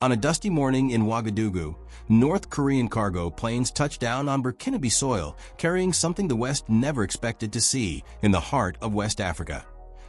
On a dusty morning in Ouagadougou, North Korean cargo planes touched down on Burkinabe soil, carrying something the West never expected to see in the heart of West Africa.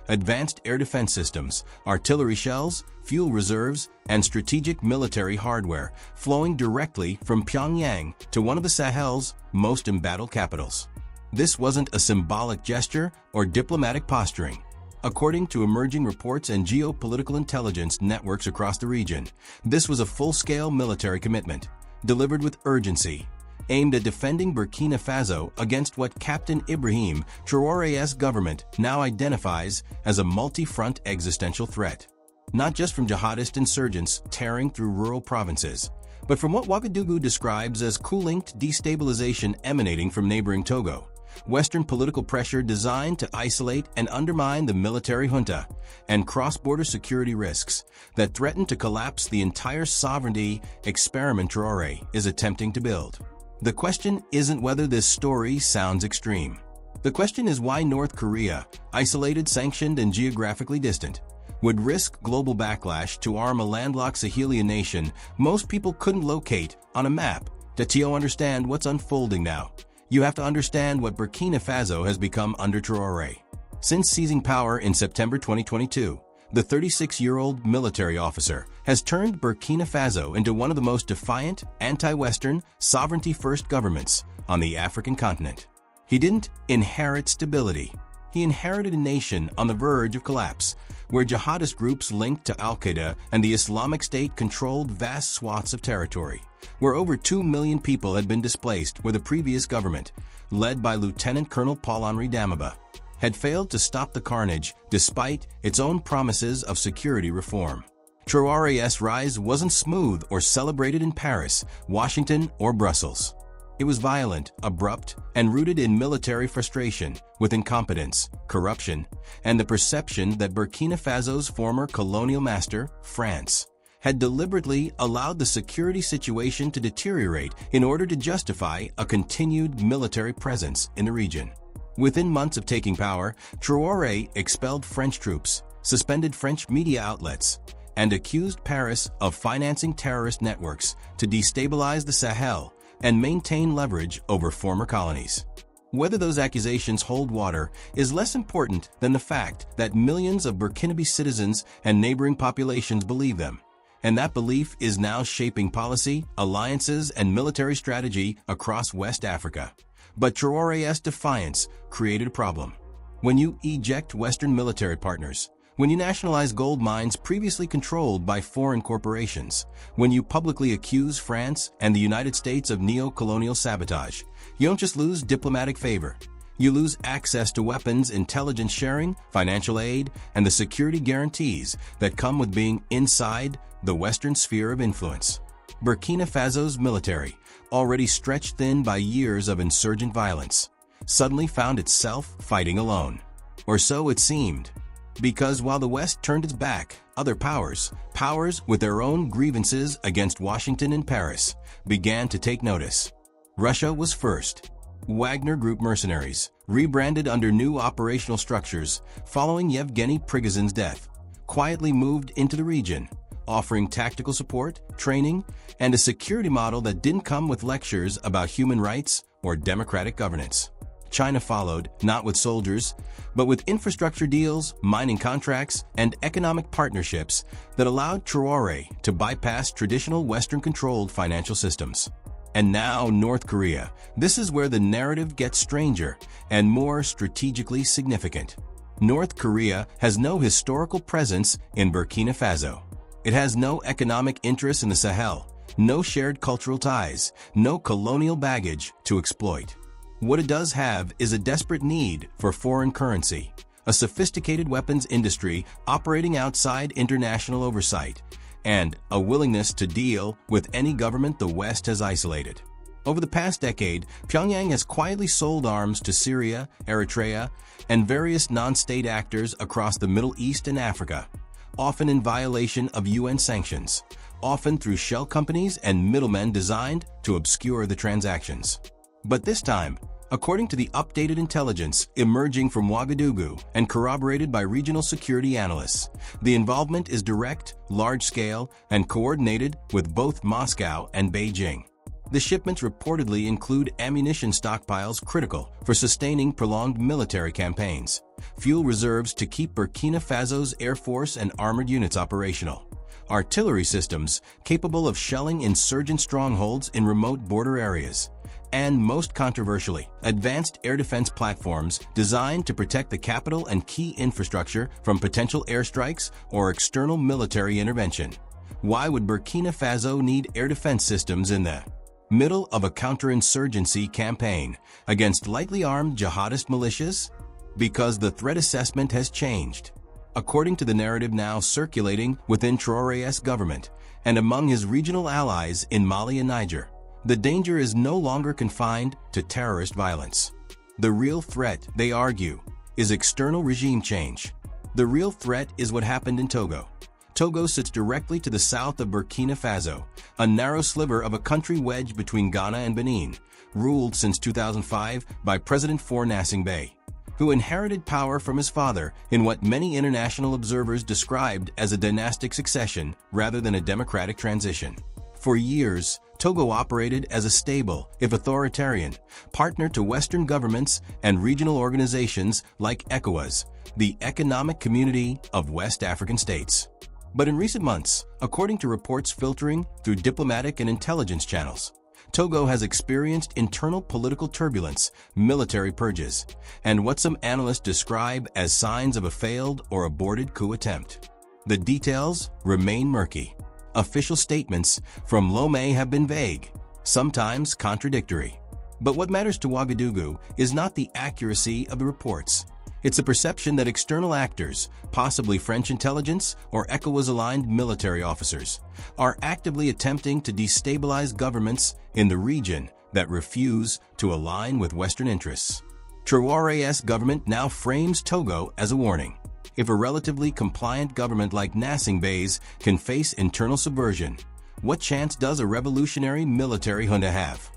Advanced air defense systems, artillery shells, fuel reserves, and strategic military hardware flowing directly from Pyongyang to one of the Sahel's most embattled capitals. This wasn't a symbolic gesture or diplomatic posturing. According to emerging reports and geopolitical intelligence networks across the region, this was a full-scale military commitment, delivered with urgency, aimed at defending Burkina Faso against what Captain Ibrahim Traoré's government now identifies as a multi-front existential threat. Not just from jihadist insurgents tearing through rural provinces, but from what Ouagadougou describes as coup-linked destabilization emanating from neighboring Togo. Western political pressure designed to isolate and undermine the military junta, and cross-border security risks that threaten to collapse the entire sovereignty experiment Traoré is attempting to build. The question isn't whether this story sounds extreme. The question is why North Korea, isolated, sanctioned, and geographically distant, would risk global backlash to arm a landlocked Sahelian nation most people couldn't locate on a map. To understand what's unfolding now, you have to understand what Burkina Faso has become under Traoré. Since seizing power in September 2022, the 36-year-old military officer has turned Burkina Faso into one of the most defiant, anti-Western, sovereignty-first governments on the African continent. He didn't inherit stability. He inherited a nation on the verge of collapse, where jihadist groups linked to Al-Qaeda and the Islamic State controlled vast swaths of territory, where over 2 million people had been displaced, where the previous government, led by Lieutenant Colonel Paul-Henri Damiba, had failed to stop the carnage despite its own promises of security reform. Traoré's rise wasn't smooth or celebrated in Paris, Washington, or Brussels. It was violent, abrupt, and rooted in military frustration with incompetence, corruption, and the perception that Burkina Faso's former colonial master, France, had deliberately allowed the security situation to deteriorate in order to justify a continued military presence in the region. Within months of taking power, Traoré expelled French troops, suspended French media outlets, and accused Paris of financing terrorist networks to destabilize the Sahel and maintain leverage over former colonies. Whether those accusations hold water is less important than the fact that millions of Burkinabe citizens and neighboring populations believe them, and that belief is now shaping policy, alliances, and military strategy across West Africa. But Traoré's defiance created a problem. When you eject Western military partners, when you nationalize gold mines previously controlled by foreign corporations, when you publicly accuse France and the United States of neo-colonial sabotage, you don't just lose diplomatic favor. You lose access to weapons, intelligence sharing, financial aid, and the security guarantees that come with being inside the Western sphere of influence. Burkina Faso's military, already stretched thin by years of insurgent violence, suddenly found itself fighting alone. Or so it seemed. Because while the West turned its back, other powers with their own grievances against Washington and Paris, began to take notice. Russia was first. Wagner Group mercenaries, rebranded under new operational structures following Yevgeny Prigozhin's death, quietly moved into the region, offering tactical support, training, and a security model that didn't come with lectures about human rights or democratic governance. China followed, not with soldiers, but with infrastructure deals, mining contracts, and economic partnerships that allowed Traoré to bypass traditional Western-controlled financial systems. And now North Korea. This is where the narrative gets stranger and more strategically significant. North Korea has no historical presence in Burkina Faso. It has no economic interests in the Sahel, no shared cultural ties, no colonial baggage to exploit. What it does have is a desperate need for foreign currency, a sophisticated weapons industry operating outside international oversight, and a willingness to deal with any government the West has isolated. Over the past decade, Pyongyang has quietly sold arms to Syria, Eritrea, and various non-state actors across the Middle East and Africa, often in violation of UN sanctions, often through shell companies and middlemen designed to obscure the transactions. But this time, According to the updated intelligence emerging from Ouagadougou and corroborated by regional security analysts, the involvement is direct, large-scale, and coordinated with both Moscow and Beijing. The shipments reportedly include ammunition stockpiles critical for sustaining prolonged military campaigns, fuel reserves to keep Burkina Faso's air force and armored units operational, artillery systems capable of shelling insurgent strongholds in remote border areas, and most controversially, advanced air defense platforms designed to protect the capital and key infrastructure from potential airstrikes or external military intervention. Why would Burkina Faso need air defense systems in the middle of a counterinsurgency campaign against lightly armed jihadist militias? Because the threat assessment has changed. According to the narrative now circulating within Traoré's government and among his regional allies in Mali and Niger, the danger is no longer confined to terrorist violence. The real threat, they argue, is external regime change. The real threat is what happened in Togo. Togo sits directly to the south of Burkina Faso, a narrow sliver of a country wedged between Ghana and Benin, ruled since 2005 by President Faure Gnassingbé, who inherited power from his father in what many international observers described as a dynastic succession rather than a democratic transition. For years, Togo operated as a stable, if authoritarian, partner to Western governments and regional organizations like ECOWAS, the Economic Community of West African States. But in recent months, according to reports filtering through diplomatic and intelligence channels, Togo has experienced internal political turbulence, military purges, and what some analysts describe as signs of a failed or aborted coup attempt. The details remain murky. Official statements from Lomé have been vague, sometimes contradictory. But what matters to Ouagadougou is not the accuracy of the reports. It's the perception that external actors, possibly French intelligence or ECOWAS-aligned military officers, are actively attempting to destabilize governments in the region that refuse to align with Western interests. Traoré's government now frames Togo as a warning. If a relatively compliant government like Gnassingbé's can face internal subversion, what chance does a revolutionary military junta have?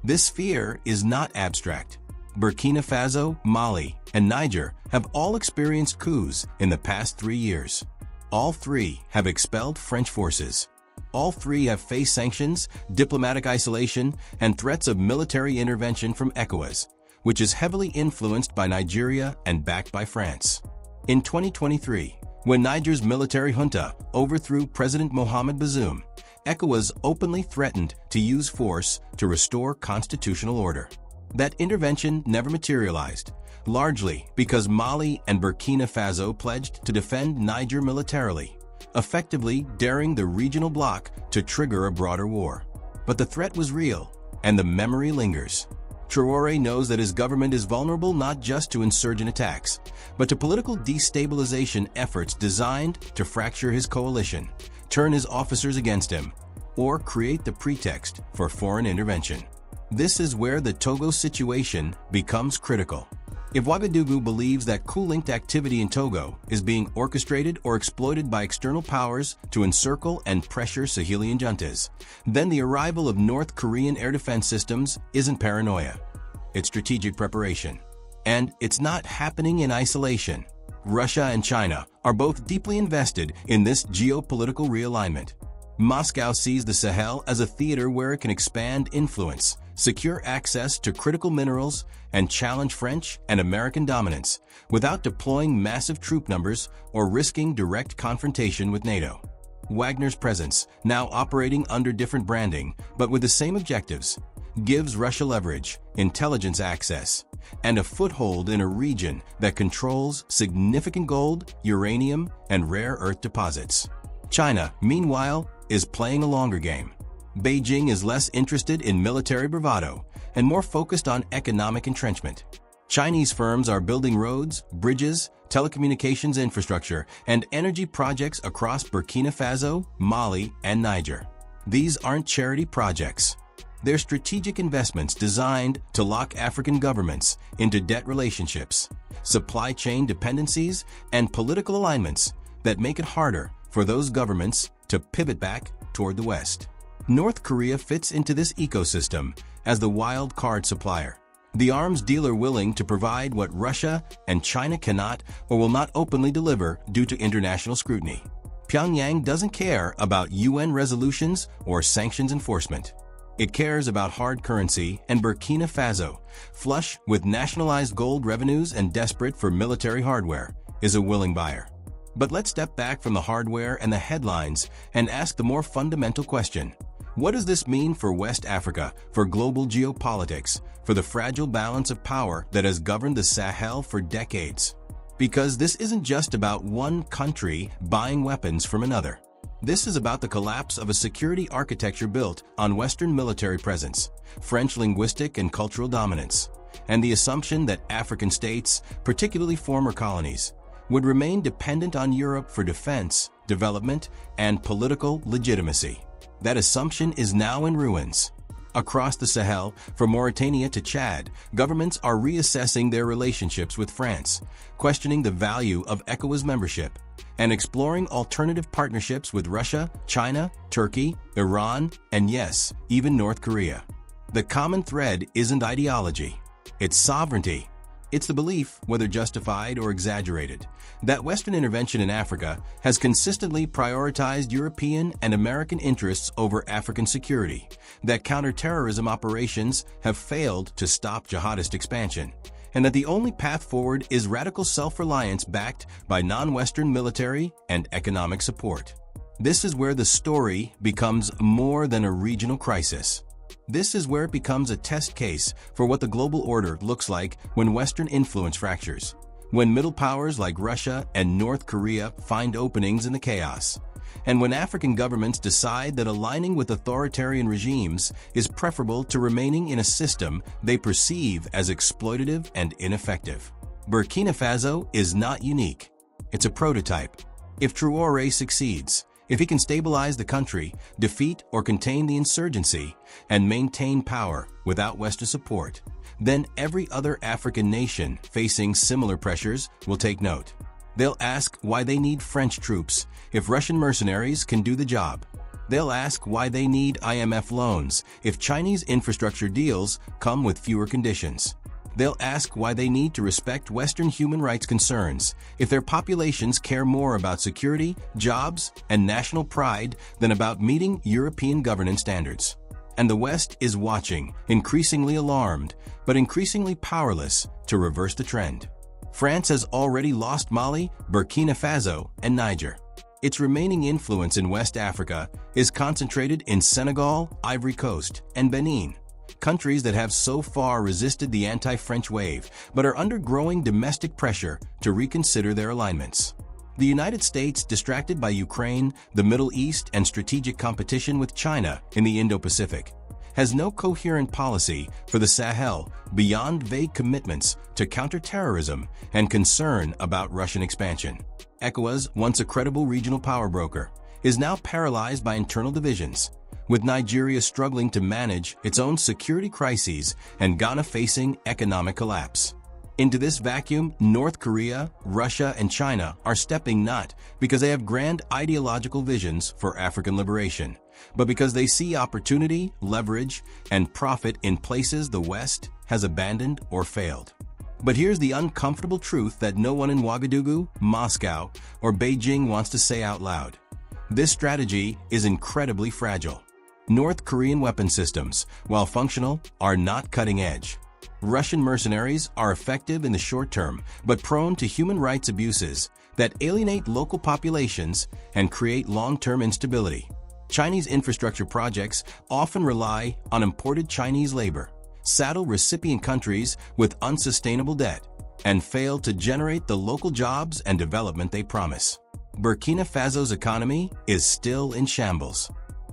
This fear is not abstract. Burkina Faso, Mali, and Niger have all experienced coups in the past 3 years. All three have expelled French forces. All three have faced sanctions, diplomatic isolation, and threats of military intervention from ECOWAS, which is heavily influenced by Nigeria and backed by France. In 2023, when Niger's military junta overthrew President Mohamed Bazoum, ECOWAS openly threatened to use force to restore constitutional order. That intervention never materialized, largely because Mali and Burkina Faso pledged to defend Niger militarily, effectively daring the regional bloc to trigger a broader war. But the threat was real, and the memory lingers. Traoré knows that his government is vulnerable not just to insurgent attacks, but to political destabilization efforts designed to fracture his coalition, turn his officers against him, or create the pretext for foreign intervention. This is where the Togo situation becomes critical. If Ouagadougou believes that coup-linked activity in Togo is being orchestrated or exploited by external powers to encircle and pressure Sahelian juntas, then the arrival of North Korean air defense systems isn't paranoia. It's strategic preparation. And it's not happening in isolation. Russia and China are both deeply invested in this geopolitical realignment. Moscow sees the Sahel as a theater where it can expand influence, secure access to critical minerals, and challenge French and American dominance without deploying massive troop numbers or risking direct confrontation with NATO. Wagner's presence, now operating under different branding but with the same objectives, gives Russia leverage, intelligence access, and a foothold in a region that controls significant gold, uranium, and rare earth deposits. China, meanwhile, is playing a longer game. Beijing is less interested in military bravado and more focused on economic entrenchment. Chinese firms are building roads, bridges, telecommunications infrastructure, and energy projects across Burkina Faso, Mali, and Niger. These aren't charity projects. They're strategic investments designed to lock African governments into debt relationships, supply chain dependencies, and political alignments that make it harder for those governments to pivot back toward the West. North Korea fits into this ecosystem as the wild card supplier. The arms dealer willing to provide what Russia and China cannot or will not openly deliver due to international scrutiny. Pyongyang doesn't care about UN resolutions or sanctions enforcement. It cares about hard currency, and Burkina Faso, flush with nationalized gold revenues and desperate for military hardware, is a willing buyer. But let's step back from the hardware and the headlines and ask the more fundamental question. What does this mean for West Africa, for global geopolitics, for the fragile balance of power that has governed the Sahel for decades? Because this isn't just about one country buying weapons from another. This is about the collapse of a security architecture built on Western military presence, French linguistic and cultural dominance, and the assumption that African states, particularly former colonies, would remain dependent on Europe for defense, development, and political legitimacy. That assumption is now in ruins. Across the Sahel, from Mauritania to Chad, governments are reassessing their relationships with France, questioning the value of ECOWAS membership, and exploring alternative partnerships with Russia, China, Turkey, Iran, and yes, even North Korea. The common thread isn't ideology, it's sovereignty. It's the belief, whether justified or exaggerated, that Western intervention in Africa has consistently prioritized European and American interests over African security, that counterterrorism operations have failed to stop jihadist expansion, and that the only path forward is radical self-reliance backed by non-Western military and economic support. This is where the story becomes more than a regional crisis. This is where it becomes a test case for what the global order looks like when Western influence fractures, when middle powers like Russia and North Korea find openings in the chaos, and when African governments decide that aligning with authoritarian regimes is preferable to remaining in a system they perceive as exploitative and ineffective. Burkina Faso is not unique. It's a prototype. If Traore succeeds, if he can stabilize the country, defeat or contain the insurgency, and maintain power without Western support, then every other African nation facing similar pressures will take note. They'll ask why they need French troops if Russian mercenaries can do the job. They'll ask why they need IMF loans if Chinese infrastructure deals come with fewer conditions. They'll ask why they need to respect Western human rights concerns if their populations care more about security, jobs, and national pride than about meeting European governance standards. And the West is watching, increasingly alarmed, but increasingly powerless to reverse the trend. France has already lost Mali, Burkina Faso, and Niger. Its remaining influence in West Africa is concentrated in Senegal, Ivory Coast, and Benin, countries that have so far resisted the anti-French wave but are under growing domestic pressure to reconsider their alignments. The United States, distracted by Ukraine, the Middle East, and strategic competition with China in the Indo-Pacific, has no coherent policy for the Sahel beyond vague commitments to counterterrorism and concern about Russian expansion. ECOWAS, once a credible regional power broker, is now paralyzed by internal divisions, with Nigeria struggling to manage its own security crises and Ghana facing economic collapse. Into this vacuum, North Korea, Russia, and China are stepping not because they have grand ideological visions for African liberation, but because they see opportunity, leverage, and profit in places the West has abandoned or failed. But here's the uncomfortable truth that no one in Ouagadougou, Moscow, or Beijing wants to say out loud. This strategy is incredibly fragile. North Korean weapon systems, while functional, are not cutting edge. Russian mercenaries are effective in the short term, but prone to human rights abuses that alienate local populations and create long-term instability. Chinese infrastructure projects often rely on imported Chinese labor, saddle recipient countries with unsustainable debt, and fail to generate the local jobs and development they promise. Burkina Faso's economy is still in shambles.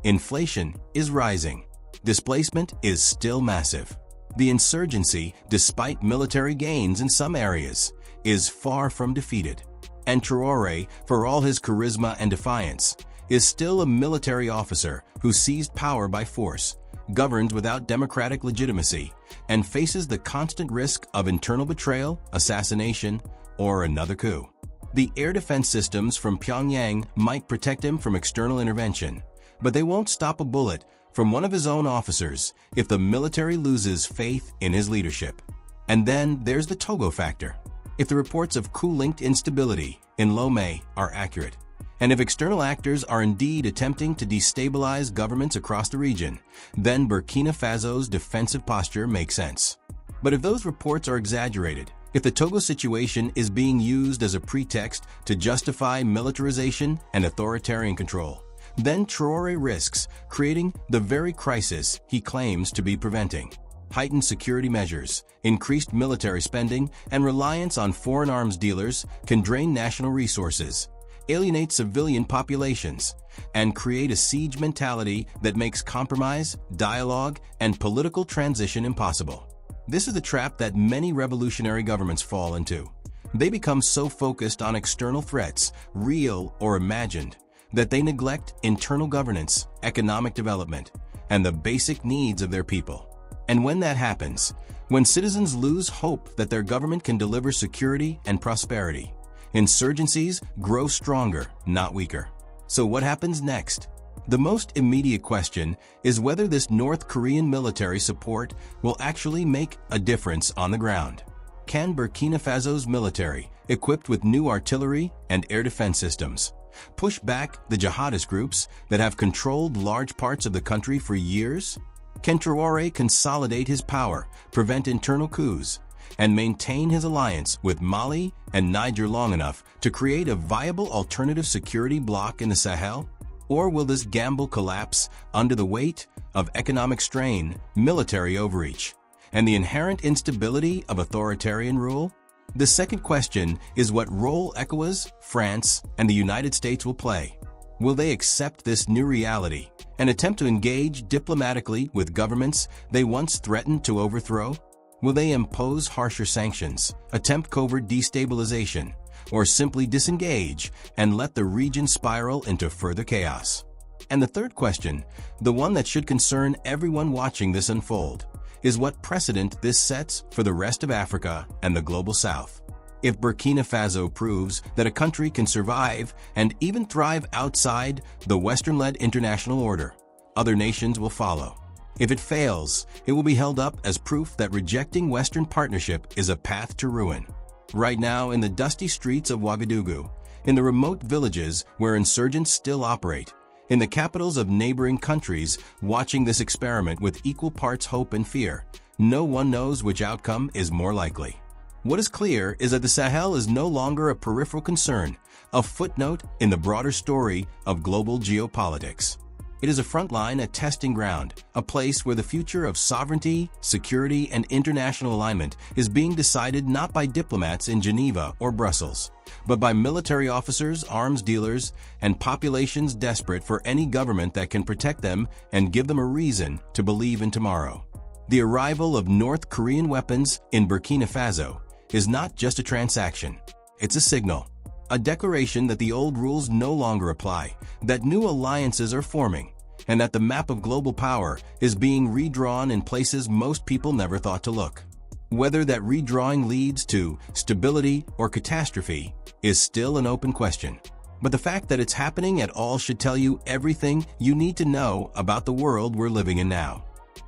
Inflation is rising. Displacement is still massive. The insurgency, despite military gains in some areas, is far from defeated. And Traore, for all his charisma and defiance, is still a military officer who seized power by force, governs without democratic legitimacy, and faces the constant risk of internal betrayal, assassination, or another coup. The air defense systems from Pyongyang might protect him from external intervention, but they won't stop a bullet from one of his own officers if the military loses faith in his leadership. And then there's the Togo factor. If the reports of coup-linked instability in Lomé are accurate, and if external actors are indeed attempting to destabilize governments across the region, then Burkina Faso's defensive posture makes sense. But if those reports are exaggerated, if the Togo situation is being used as a pretext to justify militarization and authoritarian control, then Traore risks creating the very crisis he claims to be preventing. Heightened security measures, increased military spending, and reliance on foreign arms dealers can drain national resources, alienate civilian populations, and create a siege mentality that makes compromise, dialogue, and political transition impossible. This is the trap that many revolutionary governments fall into. They become so focused on external threats, real or imagined, that they neglect internal governance, economic development, and the basic needs of their people. And when that happens, when citizens lose hope that their government can deliver security and prosperity, insurgencies grow stronger, not weaker. So what happens next? The most immediate question is whether this North Korean military support will actually make a difference on the ground. Can Burkina Faso's military, equipped with new artillery and air defense systems, push back the jihadist groups that have controlled large parts of the country for years? Can Traore consolidate his power, prevent internal coups, and maintain his alliance with Mali and Niger long enough to create a viable alternative security bloc in the Sahel? Or will this gamble collapse under the weight of economic strain, military overreach, and the inherent instability of authoritarian rule? The second question is what role ECOWAS, France, and the United States will play. Will they accept this new reality and attempt to engage diplomatically with governments they once threatened to overthrow? Will they impose harsher sanctions, attempt covert destabilization, or simply disengage and let the region spiral into further chaos? And the third question, the one that should concern everyone watching this unfold, is what precedent this sets for the rest of Africa and the global South. If Burkina Faso proves that a country can survive and even thrive outside the Western-led international order, other nations will follow. If it fails, it will be held up as proof that rejecting Western partnership is a path to ruin. Right now, in the dusty streets of Ouagadougou, in the remote villages where insurgents still operate, in the capitals of neighboring countries watching this experiment with equal parts hope and fear, no one knows which outcome is more likely. What is clear is that the Sahel is no longer a peripheral concern, a footnote in the broader story of global geopolitics. It is a front line, a testing ground, a place where the future of sovereignty, security, and international alignment is being decided not by diplomats in Geneva or Brussels, but by military officers, arms dealers, and populations desperate for any government that can protect them and give them a reason to believe in tomorrow. The arrival of North Korean weapons in Burkina Faso is not just a transaction, it's a signal. A declaration that the old rules no longer apply, that new alliances are forming, and that the map of global power is being redrawn in places most people never thought to look. Whether that redrawing leads to stability or catastrophe is still an open question. But the fact that it's happening at all should tell you everything you need to know about the world we're living in now.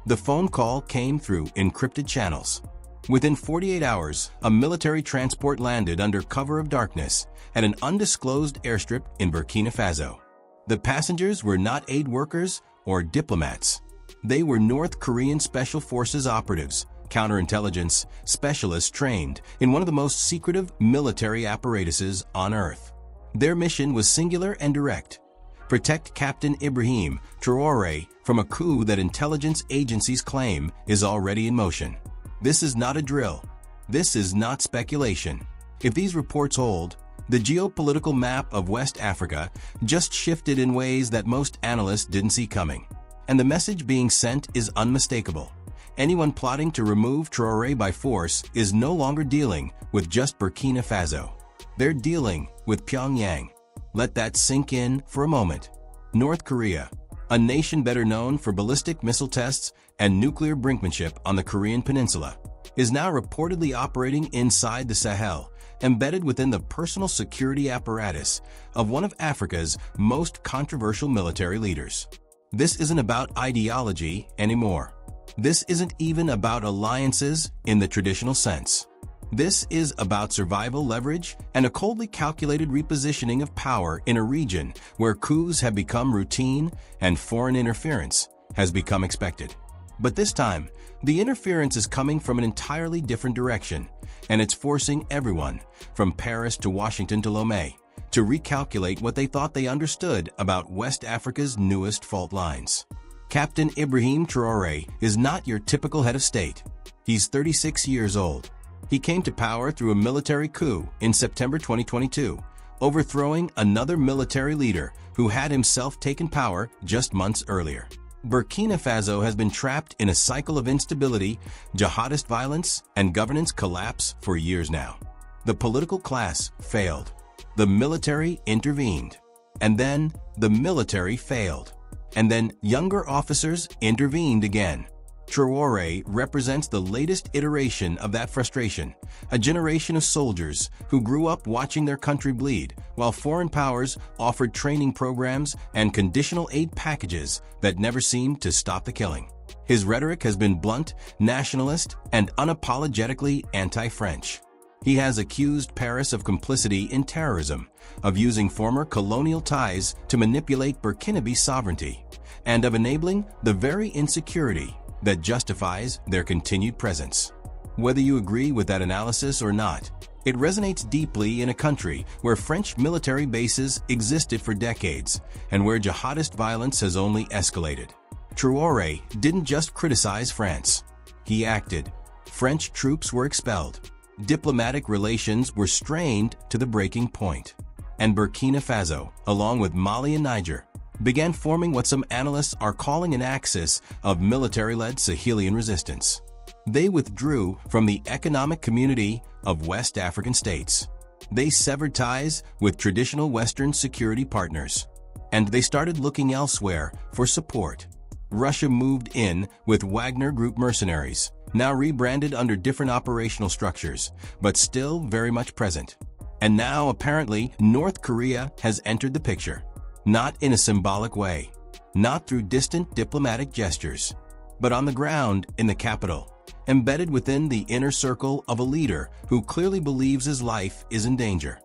The phone call came through encrypted channels. Within 48 hours, a military transport landed under cover of darkness at an undisclosed airstrip in Burkina Faso. The passengers were not aid workers or diplomats. They were North Korean Special Forces operatives, counterintelligence specialists trained in one of the most secretive military apparatuses on Earth. Their mission was singular and direct: protect Captain Ibrahim Traoré from a coup that intelligence agencies claim is already in motion. This is not a drill. This is not speculation. If these reports hold, the geopolitical map of West Africa just shifted in ways that most analysts didn't see coming. And the message being sent is unmistakable. Anyone plotting to remove Traoré by force is no longer dealing with just Burkina Faso. They're dealing with Pyongyang. Let that sink in for a moment. North Korea, a nation better known for ballistic missile tests and nuclear brinkmanship on the Korean peninsula, is now reportedly operating inside the Sahel, embedded within the personal security apparatus of one of Africa's most controversial military leaders. This isn't about ideology anymore. This isn't even about alliances in the traditional sense. This is about survival leverage and a coldly calculated repositioning of power in a region where coups have become routine and foreign interference has become expected. But this time, the interference is coming from an entirely different direction, and it's forcing everyone, from Paris to Washington to Lomé, to recalculate what they thought they understood about West Africa's newest fault lines. Captain Ibrahim Traoré is not your typical head of state. He's 36 years old. He came to power through a military coup in September 2022, overthrowing another military leader who had himself taken power just months earlier. Burkina Faso has been trapped in a cycle of instability, jihadist violence, and governance collapse for years now. The political class failed. The military intervened. And then the military failed. And then younger officers intervened again. Traoré represents the latest iteration of that frustration, a generation of soldiers who grew up watching their country bleed, while foreign powers offered training programs and conditional aid packages that never seemed to stop the killing. His rhetoric has been blunt, nationalist, and unapologetically anti-French. He has accused Paris of complicity in terrorism, of using former colonial ties to manipulate Burkinabe's sovereignty, and of enabling the very insecurity that justifies their continued presence. Whether you agree with that analysis or not, it resonates deeply in a country where French military bases existed for decades and where jihadist violence has only escalated. Traoré didn't just criticize France. He acted. French troops were expelled. Diplomatic relations were strained to the breaking point. And Burkina Faso, along with Mali and Niger, began forming what some analysts are calling an axis of military-led Sahelian resistance. They withdrew from the economic community of West African states. They severed ties with traditional Western security partners, and they started looking elsewhere for support. Russia moved in with Wagner Group mercenaries, now rebranded under different operational structures, but still very much present. And now, apparently, North Korea has entered the picture. Not in a symbolic way, not through distant diplomatic gestures, but on the ground in the capital, embedded within the inner circle of a leader who clearly believes his life is in danger.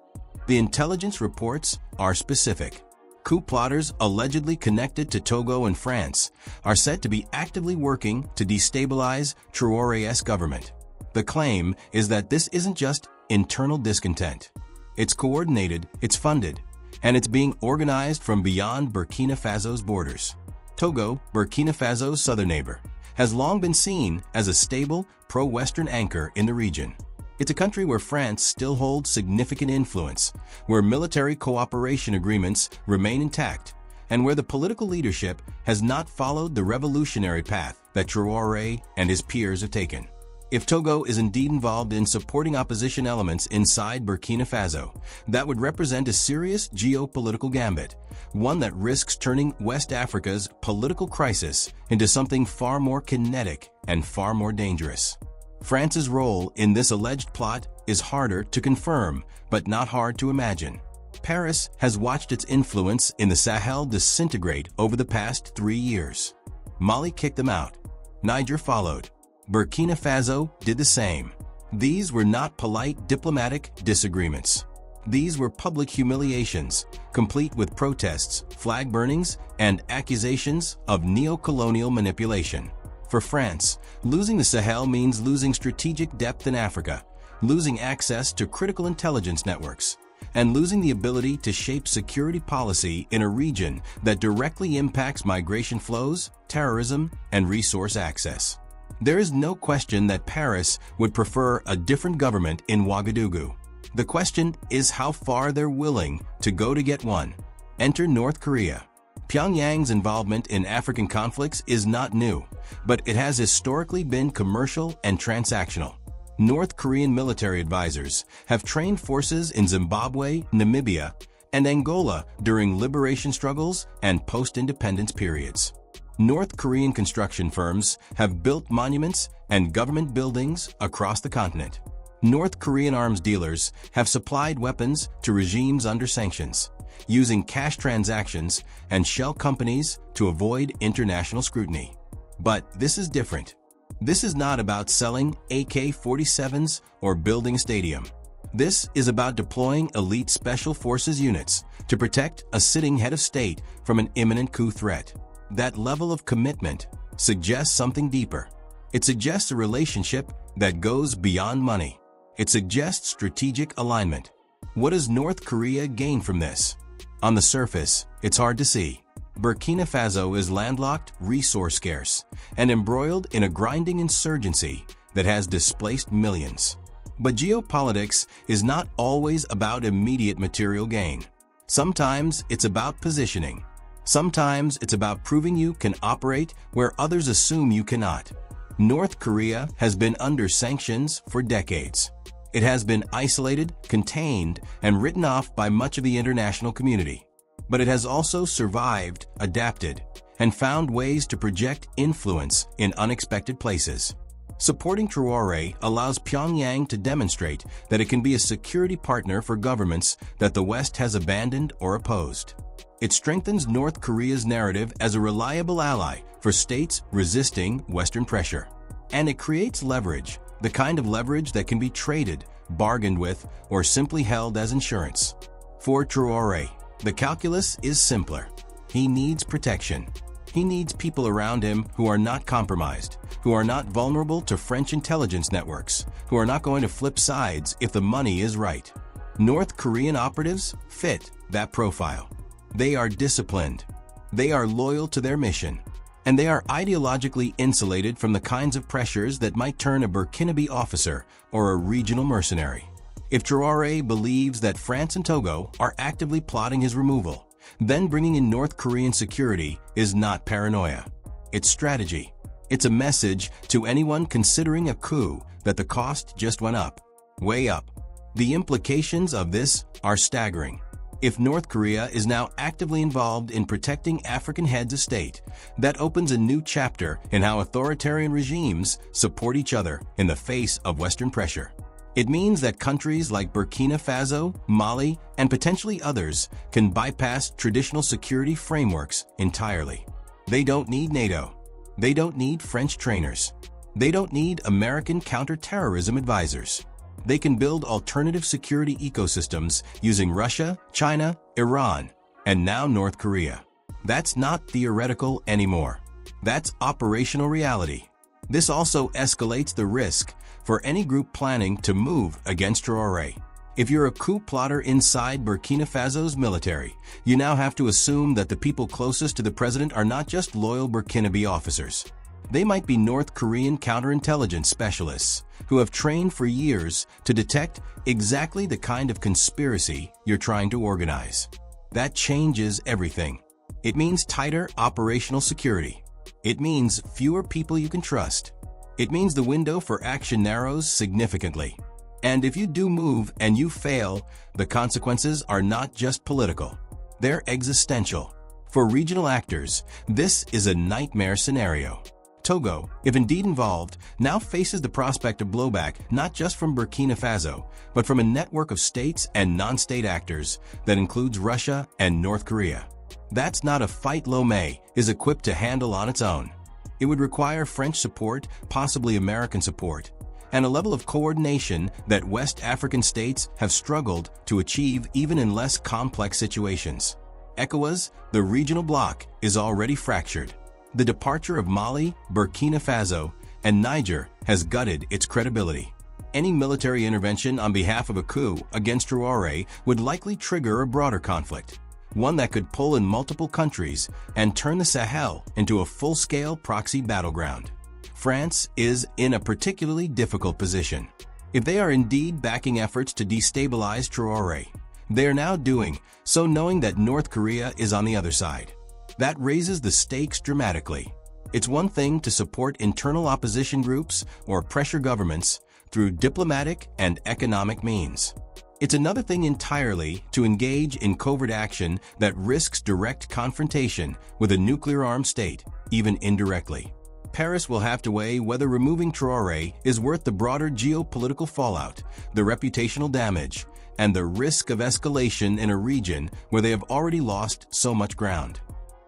The intelligence reports are specific. Coup plotters allegedly connected to Togo and France are said to be actively working to destabilize Traoré's government. The claim is that this isn't just internal discontent. It's coordinated, it's funded, and it's being organized from beyond Burkina Faso's borders. Togo, Burkina Faso's southern neighbor, has long been seen as a stable, pro-Western anchor in the region. It's a country where France still holds significant influence, where military cooperation agreements remain intact, and where the political leadership has not followed the revolutionary path that Traoré and his peers have taken. If Togo is indeed involved in supporting opposition elements inside Burkina Faso, that would represent a serious geopolitical gambit, one that risks turning West Africa's political crisis into something far more kinetic and far more dangerous. France's role in this alleged plot is harder to confirm, but not hard to imagine. Paris has watched its influence in the Sahel disintegrate over the past 3 years. Mali kicked them out. Niger followed. Burkina Faso did the same. These were not polite diplomatic disagreements. These were public humiliations, complete with protests, flag burnings, and accusations of neo-colonial manipulation. For France, losing the Sahel means losing strategic depth in Africa, losing access to critical intelligence networks, and losing the ability to shape security policy in a region that directly impacts migration flows, terrorism, and resource access. There is no question that Paris would prefer a different government in Ouagadougou. The question is how far they're willing to go to get one. Enter North Korea. Pyongyang's involvement in African conflicts is not new, but it has historically been commercial and transactional. North Korean military advisors have trained forces in Zimbabwe, Namibia, and Angola during liberation struggles and post-independence periods. North Korean construction firms have built monuments and government buildings across the continent. North Korean arms dealers have supplied weapons to regimes under sanctions, using cash transactions and shell companies to avoid international scrutiny. But this is different. This is not about selling AK-47s or building a stadium. This is about deploying elite special forces units to protect a sitting head of state from an imminent coup threat. That level of commitment suggests something deeper. It suggests a relationship that goes beyond money. It suggests strategic alignment. What does North Korea gain from this? On the surface, it's hard to see. Burkina Faso is landlocked, resource-scarce, and embroiled in a grinding insurgency that has displaced millions. But geopolitics is not always about immediate material gain. Sometimes it's about positioning. Sometimes it's about proving you can operate where others assume you cannot. North Korea has been under sanctions for decades. It has been isolated, contained, and written off by much of the international community. But it has also survived, adapted, and found ways to project influence in unexpected places. Supporting Traore allows Pyongyang to demonstrate that it can be a security partner for governments that the West has abandoned or opposed. It strengthens North Korea's narrative as a reliable ally for states resisting Western pressure. And it creates leverage, the kind of leverage that can be traded, bargained with, or simply held as insurance. For Traore, the calculus is simpler. He needs protection. He needs people around him who are not compromised, who are not vulnerable to French intelligence networks, who are not going to flip sides if the money is right. North Korean operatives fit that profile. They are disciplined. They are loyal to their mission. And they are ideologically insulated from the kinds of pressures that might turn a Burkinabe officer or a regional mercenary. If Traore believes that France and Togo are actively plotting his removal, then bringing in North Korean security is not paranoia. It's strategy. It's a message to anyone considering a coup that the cost just went up, way up. The implications of this are staggering. If North Korea is now actively involved in protecting African heads of state, that opens a new chapter in how authoritarian regimes support each other in the face of Western pressure. It means that countries like Burkina Faso, Mali, and potentially others can bypass traditional security frameworks entirely. They don't need NATO. They don't need French trainers. They don't need American counterterrorism advisors. They can build alternative security ecosystems using Russia, China, Iran, and now North Korea. That's not theoretical anymore. That's operational reality. This also escalates the risk for any group planning to move against Traore. If you're a coup plotter inside Burkina Faso's military, you now have to assume that the people closest to the president are not just loyal Burkinabe officers. They might be North Korean counterintelligence specialists who have trained for years to detect exactly the kind of conspiracy you're trying to organize. That changes everything. It means tighter operational security. It means fewer people you can trust. It means the window for action narrows significantly. And if you do move and you fail, the consequences are not just political. They're existential. For regional actors, this is a nightmare scenario. Togo, if indeed involved, now faces the prospect of blowback not just from Burkina Faso, but from a network of states and non-state actors that includes Russia and North Korea. That's not a fight Lomé is equipped to handle on its own. It would require French support, possibly American support, and a level of coordination that West African states have struggled to achieve even in less complex situations. ECOWAS, the regional bloc, is already fractured. The departure of Mali, Burkina Faso, and Niger has gutted its credibility. Any military intervention on behalf of a coup against Traore would likely trigger a broader conflict, one that could pull in multiple countries and turn the Sahel into a full-scale proxy battleground. France is in a particularly difficult position. If they are indeed backing efforts to destabilize Traore, they are now doing so knowing that North Korea is on the other side. That raises the stakes dramatically. It's one thing to support internal opposition groups or pressure governments through diplomatic and economic means. It's another thing entirely to engage in covert action that risks direct confrontation with a nuclear-armed state, even indirectly. Paris will have to weigh whether removing Traore is worth the broader geopolitical fallout, the reputational damage, and the risk of escalation in a region where they have already lost so much ground.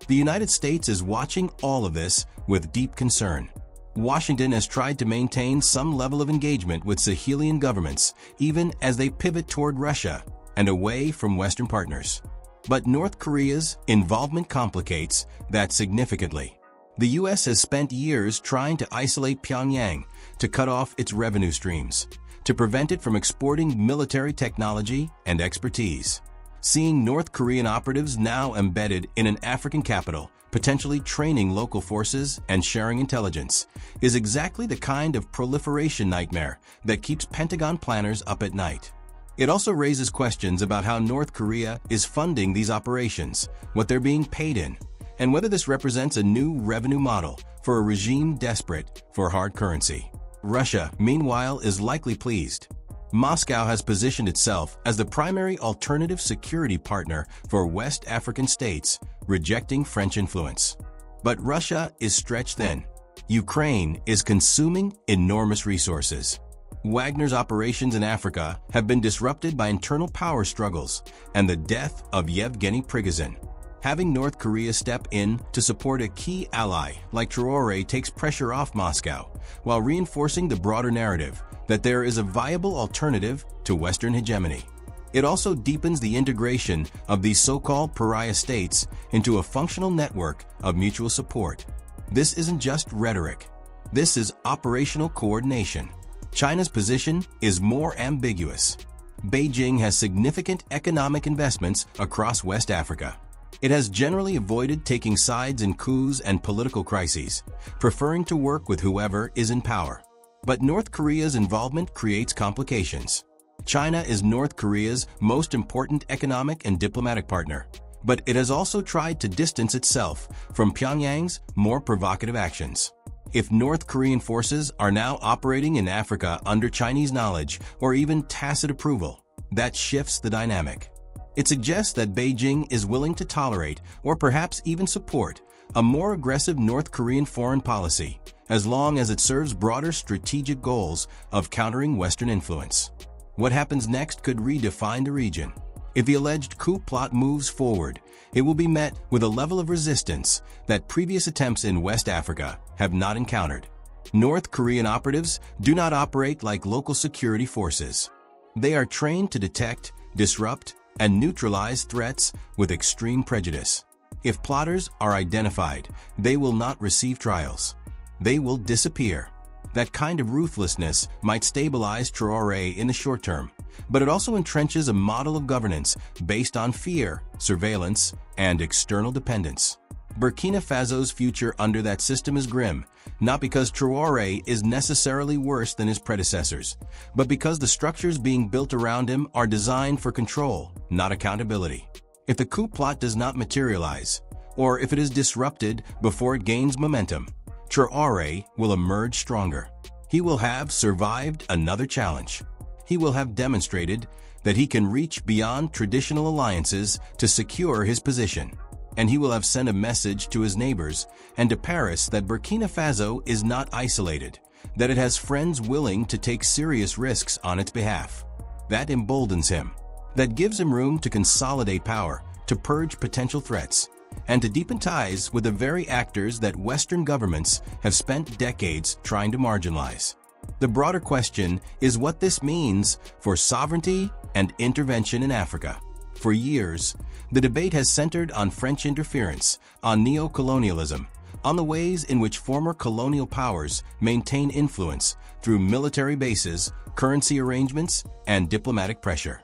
The United States is watching all of this with deep concern. Washington has tried to maintain some level of engagement with Sahelian governments, even as they pivot toward Russia and away from Western partners. But North Korea's involvement complicates that significantly. The U.S. has spent years trying to isolate Pyongyang, to cut off its revenue streams, to prevent it from exporting military technology and expertise. Seeing North Korean operatives now embedded in an African capital, potentially training local forces and sharing intelligence, is exactly the kind of proliferation nightmare that keeps Pentagon planners up at night. It also raises questions about how North Korea is funding these operations, what they're being paid in, and whether this represents a new revenue model for a regime desperate for hard currency. Russia, meanwhile, is likely pleased. Moscow has positioned itself as the primary alternative security partner for West African states, rejecting French influence. But Russia is stretched thin. Ukraine is consuming enormous resources. Wagner's operations in Africa have been disrupted by internal power struggles and the death of Yevgeny Prigozhin. Having North Korea step in to support a key ally like Traore takes pressure off Moscow, while reinforcing the broader narrative that there is a viable alternative to Western hegemony. It also deepens the integration of these so-called pariah states into a functional network of mutual support. This isn't just rhetoric. This is operational coordination. China's position is more ambiguous. Beijing has significant economic investments across West Africa. It has generally avoided taking sides in coups and political crises, preferring to work with whoever is in power. But North Korea's involvement creates complications. China is North Korea's most important economic and diplomatic partner, but it has also tried to distance itself from Pyongyang's more provocative actions. If North Korean forces are now operating in Africa under Chinese knowledge or even tacit approval, that shifts the dynamic. It suggests that Beijing is willing to tolerate or perhaps even support a more aggressive North Korean foreign policy, as long as it serves broader strategic goals of countering Western influence. What happens next could redefine the region. If the alleged coup plot moves forward, it will be met with a level of resistance that previous attempts in West Africa have not encountered. North Korean operatives do not operate like local security forces. They are trained to detect, disrupt, and neutralize threats with extreme prejudice. If plotters are identified, they will not receive trials. They will disappear. That kind of ruthlessness might stabilize Traore in the short term, but it also entrenches a model of governance based on fear, surveillance, and external dependence. Burkina Faso's future under that system is grim, not because Traore is necessarily worse than his predecessors, but because the structures being built around him are designed for control, not accountability. If the coup plot does not materialize, or if it is disrupted before it gains momentum, Traore will emerge stronger. He will have survived another challenge. He will have demonstrated that he can reach beyond traditional alliances to secure his position. And he will have sent a message to his neighbors and to Paris that Burkina Faso is not isolated, that it has friends willing to take serious risks on its behalf. That emboldens him. That gives him room to consolidate power, to purge potential threats, and to deepen ties with the very actors that Western governments have spent decades trying to marginalize. The broader question is what this means for sovereignty and intervention in Africa. For years, the debate has centered on French interference, on neo-colonialism, on the ways in which former colonial powers maintain influence through military bases, currency arrangements, and diplomatic pressure.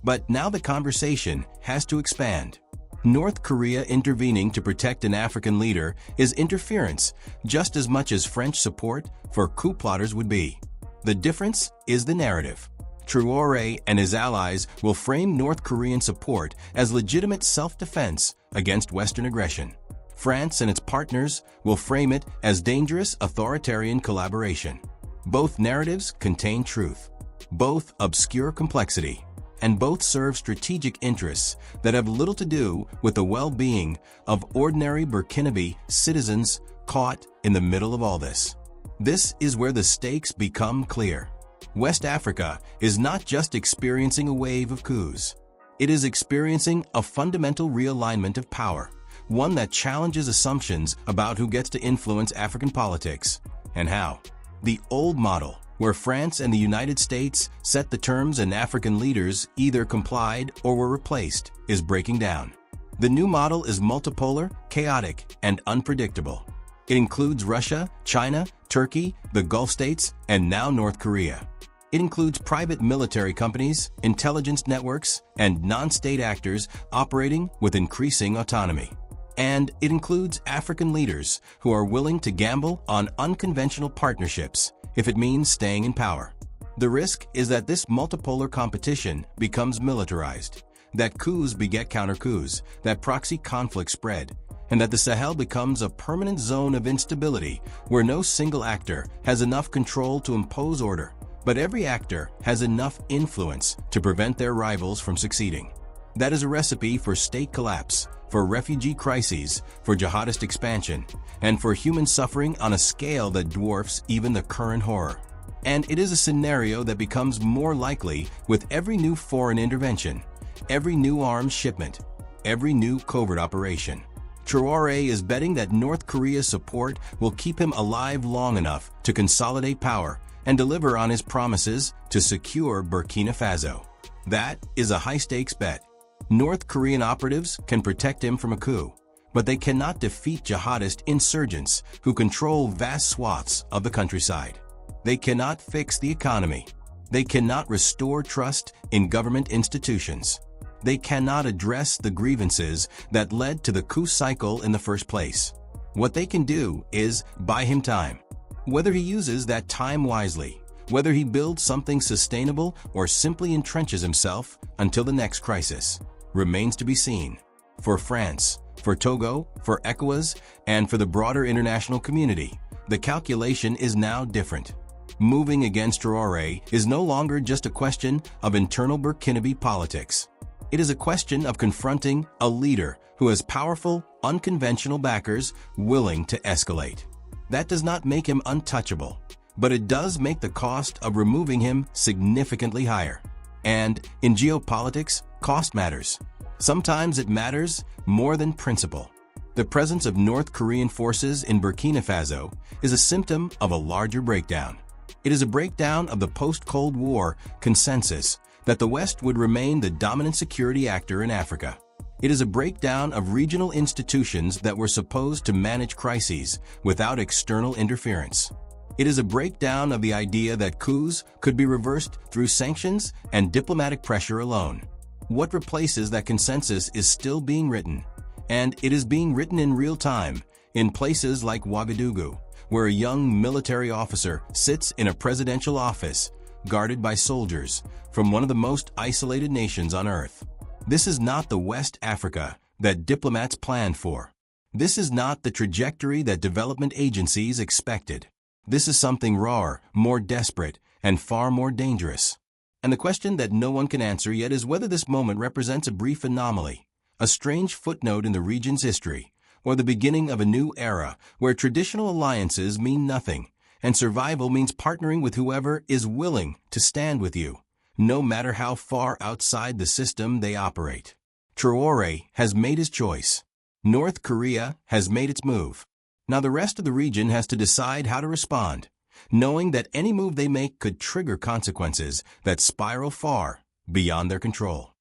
But now the conversation has to expand. North Korea intervening to protect an African leader is interference just as much as French support for coup plotters would be. The difference is the narrative. Traore and his allies will frame North Korean support as legitimate self-defense against Western aggression. France and its partners will frame it as dangerous authoritarian collaboration. Both narratives contain truth. Both obscure complexity. And both serve strategic interests that have little to do with the well-being of ordinary Burkinabe citizens caught in the middle of all this. This is where the stakes become clear. West Africa is not just experiencing a wave of coups. It is experiencing a fundamental realignment of power, one that challenges assumptions about who gets to influence African politics and how. The old model, where France and the United States set the terms and African leaders either complied or were replaced, is breaking down. The new model is multipolar, chaotic, and unpredictable. It includes Russia, China, Turkey, the Gulf states, and now North Korea. It includes private military companies, intelligence networks, and non-state actors operating with increasing autonomy. And it includes African leaders who are willing to gamble on unconventional partnerships if it means staying in power. The risk is that this multipolar competition becomes militarized, that coups beget counter-coups, that proxy conflicts spread, and that the Sahel becomes a permanent zone of instability where no single actor has enough control to impose order, but every actor has enough influence to prevent their rivals from succeeding. That is a recipe for state collapse, for refugee crises, for jihadist expansion, and for human suffering on a scale that dwarfs even the current horror. And it is a scenario that becomes more likely with every new foreign intervention, every new arms shipment, every new covert operation. Traore is betting that North Korea's support will keep him alive long enough to consolidate power and deliver on his promises to secure Burkina Faso. That is a high-stakes bet. North Korean operatives can protect him from a coup, but they cannot defeat jihadist insurgents who control vast swaths of the countryside. They cannot fix the economy. They cannot restore trust in government institutions. They cannot address the grievances that led to the coup cycle in the first place. What they can do is buy him time. Whether he uses that time wisely, whether he builds something sustainable or simply entrenches himself until the next crisis, remains to be seen. For France, for Togo, for ECOWAS, and for the broader international community, the calculation is now different. Moving against Traore is no longer just a question of internal Burkinabe politics. It is a question of confronting a leader who has powerful, unconventional backers willing to escalate. That does not make him untouchable, but it does make the cost of removing him significantly higher. And in geopolitics, cost matters. Sometimes it matters more than principle. The presence of North Korean forces in Burkina Faso is a symptom of a larger breakdown. It is a breakdown of the post-Cold War consensus that the West would remain the dominant security actor in Africa. It is a breakdown of regional institutions that were supposed to manage crises without external interference. It is a breakdown of the idea that coups could be reversed through sanctions and diplomatic pressure alone. What replaces that consensus is still being written, and it is being written in real time in places like Ouagadougou, where a young military officer sits in a presidential office guarded by soldiers from one of the most isolated nations on earth. This is not the West Africa that diplomats planned for. This is not the trajectory that development agencies expected. This is something rawer, more desperate, and far more dangerous. And the question that no one can answer yet is whether this moment represents a brief anomaly, a strange footnote in the region's history, or the beginning of a new era where traditional alliances mean nothing, and survival means partnering with whoever is willing to stand with you, no matter how far outside the system they operate. Traore has made his choice. North Korea has made its move. Now the rest of the region has to decide how to respond, knowing that any move they make could trigger consequences that spiral far beyond their control.